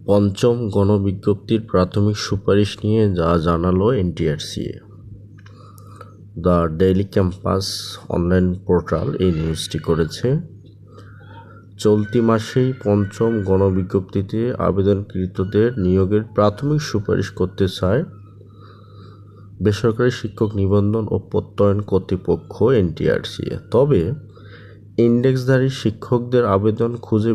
পঞ্চম গণবিজ্ঞপ্তির প্রাথমিক সুপারিশ নিয়ে যা জানালো NTRCA. The daily campus online portal এই নিউজটি করেছে। চলতি মাসেই পঞ্চম গণবিজ্ঞপ্তিতে আবেদনকৃতদের নিয়োগের প্রাথমিক সুপারিশ করতে চায় বেসরকারি শিক্ষক নিবন্ধন ও প্রত্যয়ন কর্তৃপক্ষ এনটিআরসিএ। তবে ইন্ডেক্সধারী শিক্ষকদের আবেদন খুঁজে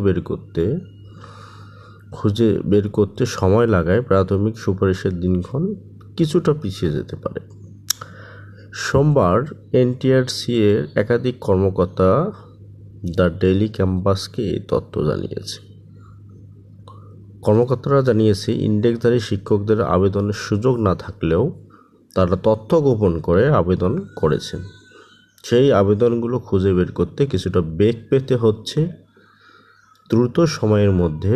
বের করতে সময় লাগায় প্রাথমিক সুপারিশের দিনক্ষণ কিছুটা পিছিয়ে যেতে পারে। সোমবার এনটিআরসিএর একাধিক কর্মকর্তা দ্য ডেইলি ক্যাম্পাসকে এই তথ্য জানিয়েছে। কর্মকর্তারা জানিয়েছে, ইন্ডেক্সধারী শিক্ষকদের আবেদনের সুযোগ না থাকলেও তারা তথ্য গোপন করে আবেদন করেছেন। সেই আবেদনগুলো খুঁজে বের করতে কিছুটা বেগ পেতে হচ্ছে। দ্রুত সময়ের মধ্যে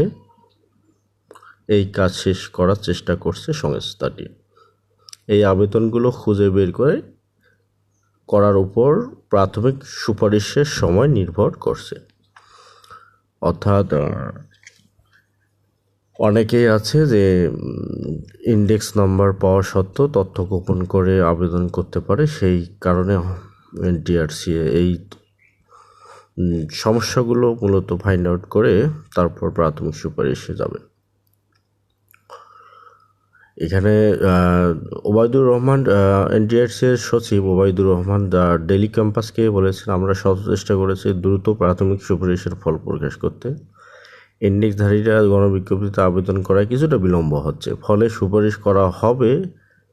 এই কাজ শেষ করার চেষ্টা করছে সংস্থাটি। এই আবেদনগুলো খুঁজে বের করার উপর প্রাথমিক সুপারিশের সময় নির্ভর করছে। অর্থাৎ অনেকেই আছে যে ইন্ডেক্স নাম্বার পাওয়া সত্ত্বেও তথ্য গোপন করে আবেদন করতে পারে। সেই কারণে এনটিআরসিএ এই সমস্যাগুলো মূলত ফাইন্ড আউট করে তারপর প্রাথমিক সুপারিশে যাবে। এখানে ওবায়দুর রহমান, এনটিআরসির সচিব ওবায়দুর রহমান দ্য ডেইলি ক্যাম্পাসকে বলেছেন, আমরা চেষ্টা করেছি দ্রুত প্রাথমিক সুপারিশের ফল প্রকাশ করতে। ইন্ডেক্সধারীরা গণবিজ্ঞপ্তিতে আবেদন করায় কিছুটা বিলম্ব হচ্ছে, ফলে সুপারিশ করা হবে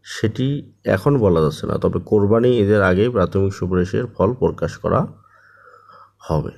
সেটি এখন বলা যাচ্ছে না। তবে কোরবানি ঈদের আগেই প্রাথমিক সুপারিশের ফল প্রকাশ করা হবে।